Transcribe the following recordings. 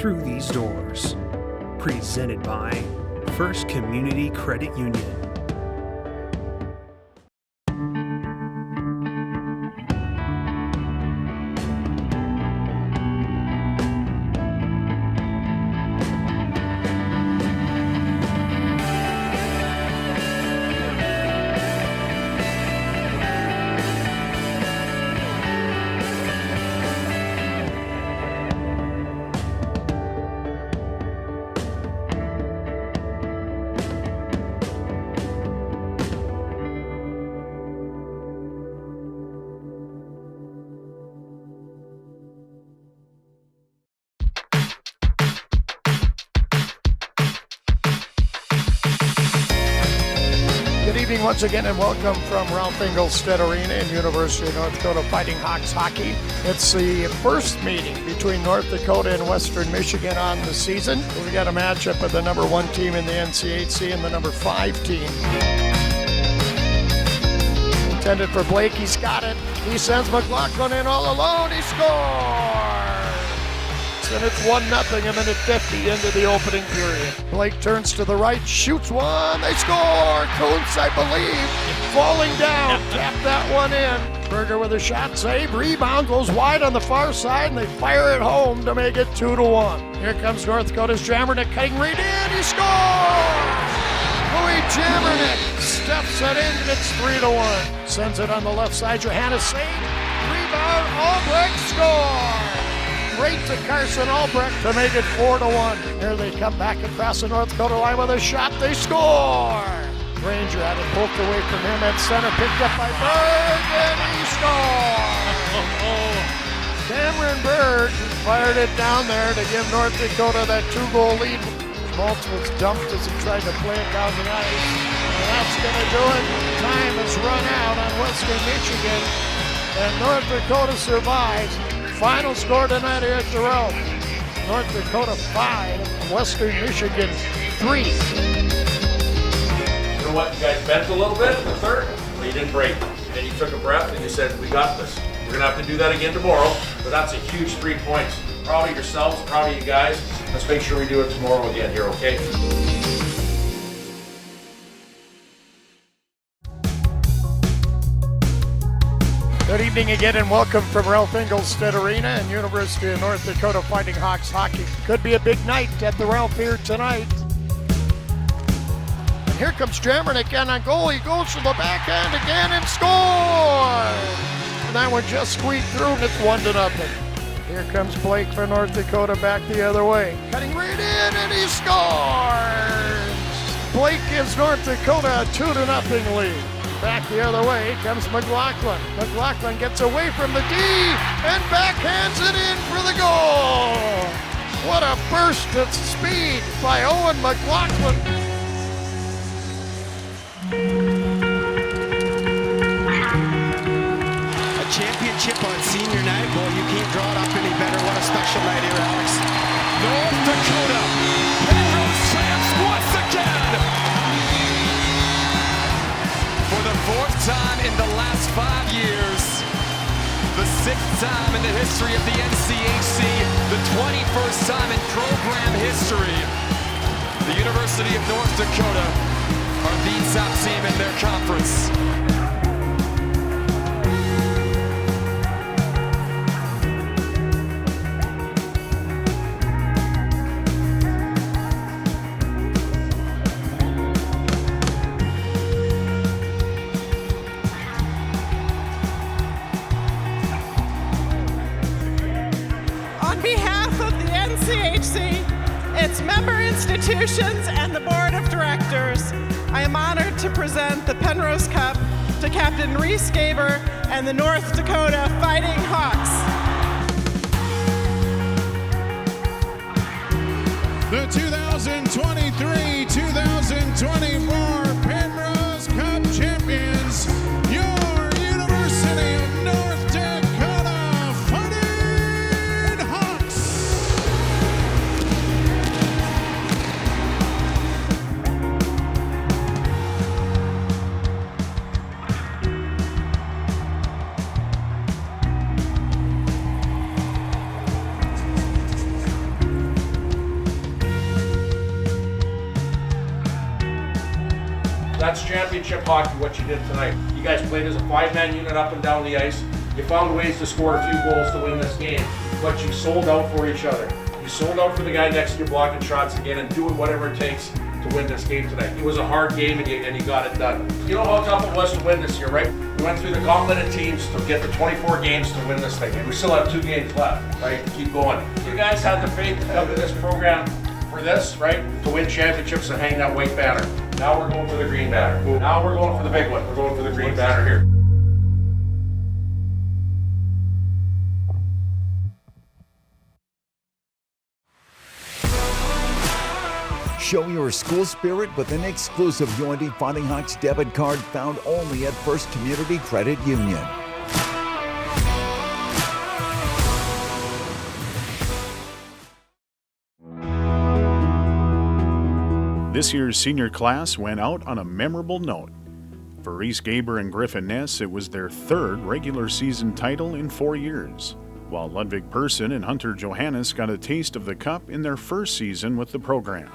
through these doors. Presented by First Community Credit Union. Once again, and welcome from Ralph Engelstad Arena in University of North Dakota Fighting Hawks Hockey. It's the first meeting between North Dakota and Western Michigan on the season. We got a matchup of the number 1 team in the NCHC and the number 5 team. Intended for Blake, he's got it. He sends McLaughlin in all alone, he scores! And it's 1-0 a minute 50 into the opening period. Blake turns to the right, shoots one, they score! Kuntz, I believe, falling down, tapped that one in. Berger with a shot save, rebound goes wide on the far side, and they fire it home to make it 2-1. Here comes North Dakota's Jammernick cutting right in, he scores! Louis Jammernick steps it in, and it's 3-1. Sends it on the left side, Johannes save, rebound, Albrecht scores! Right to Carson Albrecht to make it 4-1. Here they come back across the North Dakota line with a shot. They score! Ranger had it poked away from him at center, picked up by Berg, and he scores! Cameron Berg fired it down there to give North Dakota that 2-goal lead. Schmaltz was dumped as he tried to play it down the ice. And that's going to do it. Time has run out on Western Michigan, and North Dakota survives. Final score tonight here at the Ralph. North Dakota 5, Western Michigan 3. You know what? You guys bent a little bit in the third, but you didn't break. And you took a breath and you said, we got this. We're going to have to do that again tomorrow, but that's a huge 3 points. Proud of yourselves, proud of you guys. Let's make sure we do it tomorrow again here, okay? Good evening again and welcome from Ralph Engelstad Arena and University of North Dakota Fighting Hawks Hockey. Could be a big night at the Ralph here tonight. And here comes Jammernick again on goal. He goes to the backhand again and scores! And that one just squeaked through and it's 1-0. Here comes Blake for North Dakota back the other way. Cutting right in and he scores! Blake gives North Dakota a 2-0 lead. Back the other way comes McLaughlin. McLaughlin gets away from the D and backhands it in for the goal. What a burst of speed by Owen McLaughlin. A championship on senior night. Boy, you can't draw it up any better. What a special night here, Alex. North Dakota, Penrose champs once again. For the 4th time in the last 5 years, the 6th time in the history of the NCHC, the 21st time in program history, the University of North Dakota are the top team in their conference. its member institutions, and the board of directors, I am honored to present the Penrose Cup to Captain Reese Gaber and the North Dakota Fighting Hawks. The 2023-2024 Penrose Cup champions, your University of North Dakota Fighting Hawks. That's championship hockey, what you did tonight. You guys played as a 5-man unit up and down the ice. You found ways to score a few goals to win this game, but you sold out for each other. You sold out for the guy next to you blocking shots again and doing whatever it takes to win this game tonight. It was a hard game and you got it done. You know how tough it was to win this year, right? We went through the gauntlet of teams to get the 24 games to win this thing. And we still have 2 games left, right? Keep going. You guys had the faith to come to this program for this, right? To win championships and hang that white banner. Now we're going for the green banner. Now we're going for the big one. We're going for the green banner here. Show your school spirit with an exclusive UND Fighting Hawks debit card found only at First Community Credit Union. This year's senior class went out on a memorable note. For Reese Gaber and Griffin Ness, it was their 3rd regular season title in 4 years, while Ludwig Persson and Hunter Johannes got a taste of the Cup in their first season with the program.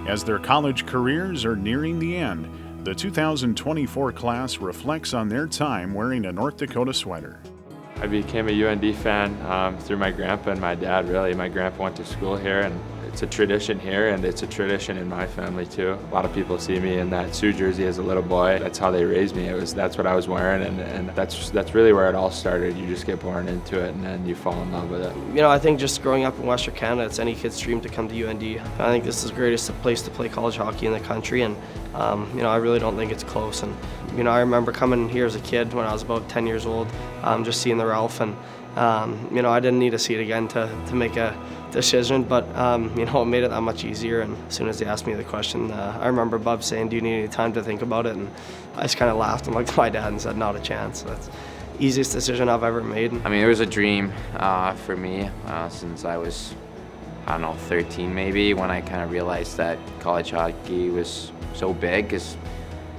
As their college careers are nearing the end, the 2024 class reflects on their time wearing a North Dakota sweater. I became a UND fan through my grandpa and my dad, really. My grandpa went to school here, and it's a tradition here, and it's a tradition in my family too. A lot of people see me in that Sioux jersey as a little boy. That's how they raised me. That's what I was wearing, and that's really where it all started. You just get born into it, and then you fall in love with it. You know, I think just growing up in Western Canada, it's any kid's dream to come to UND. I think this is the greatest place to play college hockey in the country, and you know, I really don't think it's close. And you know, I remember coming here as a kid when I was about 10 years old, just seeing the Ralph, and you know, I didn't need to see it again to make a decision, but you know, it made it that much easier. And as soon as they asked me the question, I remember Bub saying, "Do you need any time to think about it?" And I just kind of laughed and looked at my dad and said, "Not a chance." That's the easiest decision I've ever made. I mean, it was a dream for me since I was, I don't know, 13 maybe, when I kind of realized that college hockey was so big, because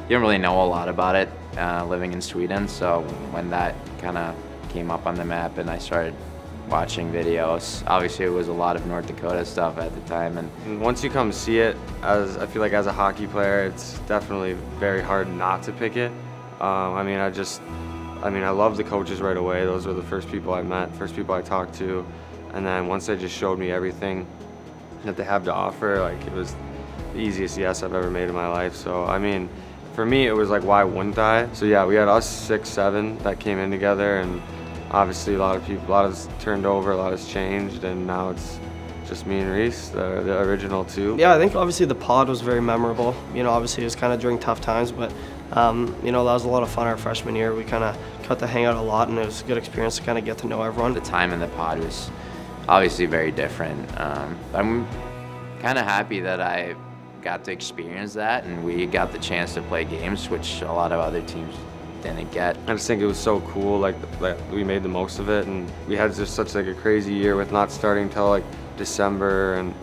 you don't really know a lot about it living in Sweden. So when that kind of came up on the map and I started watching videos, obviously it was a lot of North Dakota stuff at the time. And once you come see it, I feel like as a hockey player, it's definitely very hard not to pick it. I mean, I loved the coaches right away. Those were the first people I met, first people I talked to. And then once they just showed me everything that they have to offer, like, it was the easiest yes I've ever made in my life. So, I mean, for me, it was like, why wouldn't I? So yeah, we had us 6, 7 that came in together, and obviously a lot has turned over, a lot has changed, and now it's just me and Reese, the original 2. Yeah, I think obviously the pod was very memorable. You know, obviously it was kind of during tough times, but you know, that was a lot of fun our freshman year. We kind of got to hang out a lot, and it was a good experience to kind of get to know everyone. The time in the pod was obviously very different. I'm kind of happy that I got to experience that, and we got the chance to play games, which a lot of other teams didn't get. I just think it was so cool, like we made the most of it, and we had just such like a crazy year with not starting till like December, and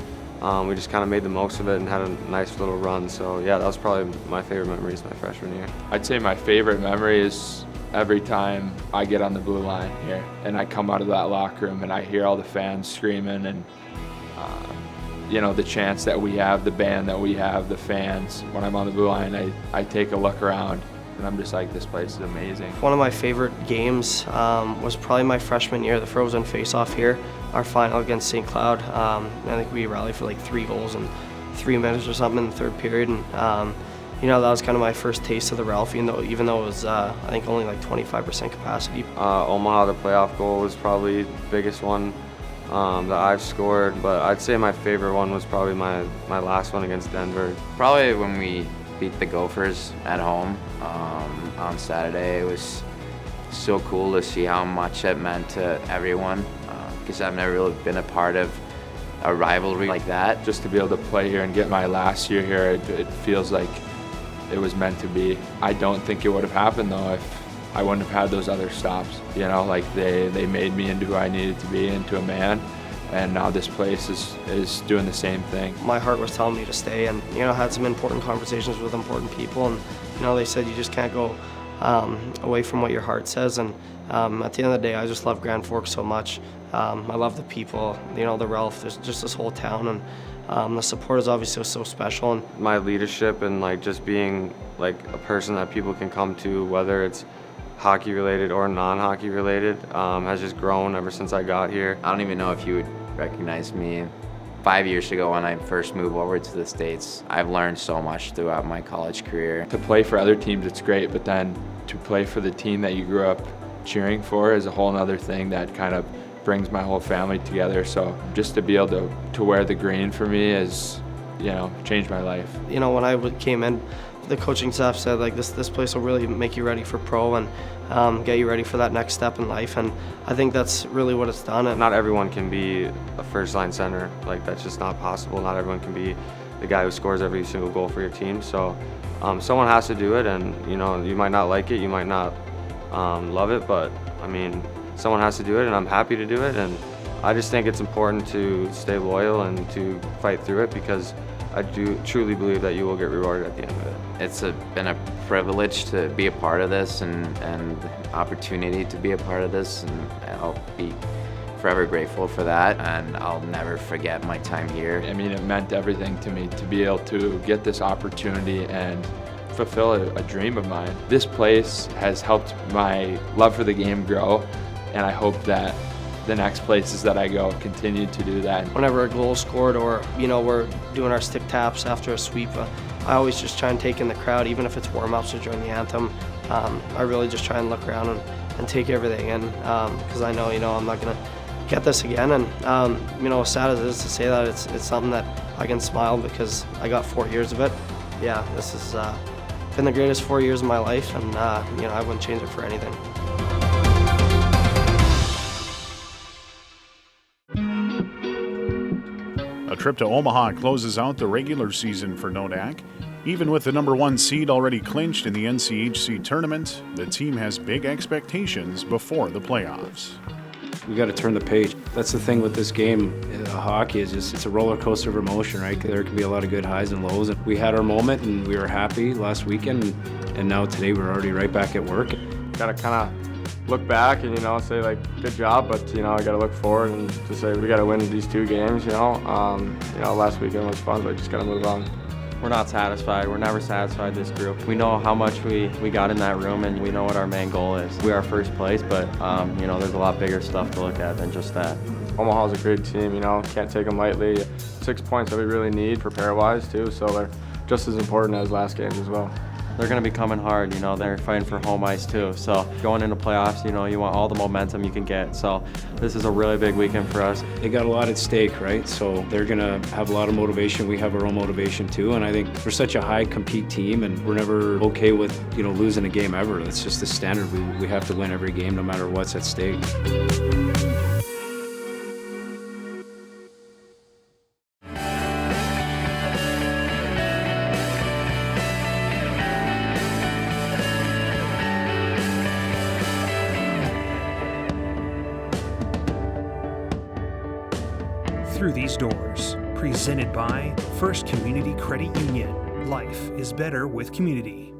we just kind of made the most of it and had a nice little run. So yeah, that was probably my favorite memories my freshman year. I'd say my favorite memory is every time I get on the blue line here and I come out of that locker room and I hear all the fans screaming, and you know, the chants that we have, the band that we have, the fans. When I'm on the blue line, I take a look around and I'm just like, this place is amazing. One of my favorite games was probably my freshman year, the Frozen face-off here, our final against St. Cloud. I think we rallied for like 3 goals in 3 minutes or something in the 3rd period. And you know, that was kind of my first taste of the Ralph, even though it was, I think, only like 25% capacity. Omaha, the playoff goal, was probably the biggest one that I've scored, but I'd say my favorite one was probably my last one against Denver. Probably when we beat the Gophers at home on Saturday. It was so cool to see how much it meant to everyone, because I've never really been a part of a rivalry like that. Just to be able to play here and get my last year here, it feels like it was meant to be. I don't think it would have happened though if I wouldn't have had those other stops. You know, like they made me into who I needed to be, into a man, and now this place is doing the same thing. My heart was telling me to stay, and you know, I had some important conversations with important people, and you know, they said you just can't go away from what your heart says, and At the end of the day, I just love Grand Forks so much. I love the people, the Ralph, there's just this whole town, and the support is obviously so special. And my leadership and just being a person that people can come to, whether it's hockey related or non-hockey related, has just grown ever since I got here. I don't even know if you would recognize me. 5 years ago when I first moved over to the States, I've learned so much throughout my college career. To play for other teams, it's great, but then to play for the team that you grew up cheering for is a whole other thing that kind of brings my whole family together. So just to be able to wear the green for me is, changed my life. When I came in, the coaching staff said this place will really make you ready for pro and get you ready for that next step in life, and I think that's really what it's done. And not everyone can be a first line center, that's just not possible. Not everyone can be the guy who scores every single goal for your team. So someone has to do it, and you might not like it, you might not love it, but someone has to do it, and I'm happy to do it. And I just think it's important to stay loyal and to fight through it, because I do truly believe that you will get rewarded at the end of it. It's been a privilege to be a part of this and opportunity to be a part of this, and I'll be forever grateful for that, and I'll never forget my time here. It meant everything to me to be able to get this opportunity and fulfill a dream of mine. This place has helped my love for the game grow, and I hope that the next places that I go continue to do that. Whenever a goal is scored, or we're doing our stick taps after a sweep, I always just try and take in the crowd, even if it's warm-ups or during the anthem. I really just try and look around and take everything in, because I know I'm not going to get this again. And as sad as it is to say that, it's something that I can smile because I got 4 years of it. Yeah, this has been the greatest 4 years of my life, and I wouldn't change it for anything. A trip to Omaha closes out the regular season for Nodak. Even with the number 1 seed already clinched in the NCHC tournament, the team has big expectations before the playoffs. We got to turn the page. That's the thing with this game. Hockey is it's a roller coaster of emotion, right? There can be a lot of good highs and lows. And we had our moment, and we were happy last weekend, and now today we're already right back at work. Got to kind of look back and say good job, but I got to look forward and to say we got to win these 2 games. Last weekend was fun, but just got to move on. We're not satisfied. We're never satisfied, this group. We know how much we got in that room, and we know what our main goal is. We are first place, but there's a lot bigger stuff to look at than just that. Omaha's a great team, can't take them lightly. 6 points that we really need for pairwise too, so they're just as important as last games as well. They're going to be coming hard, they're fighting for home ice too. So going into playoffs, you want all the momentum you can get. So this is a really big weekend for us. They got a lot at stake, right? So they're going to have a lot of motivation. We have our own motivation too. And I think we're such a high compete team, and we're never okay with, losing a game ever. That's just the standard. We have to win every game no matter what's at stake. Through these doors, presented by First Community Credit Union. Life is better with community.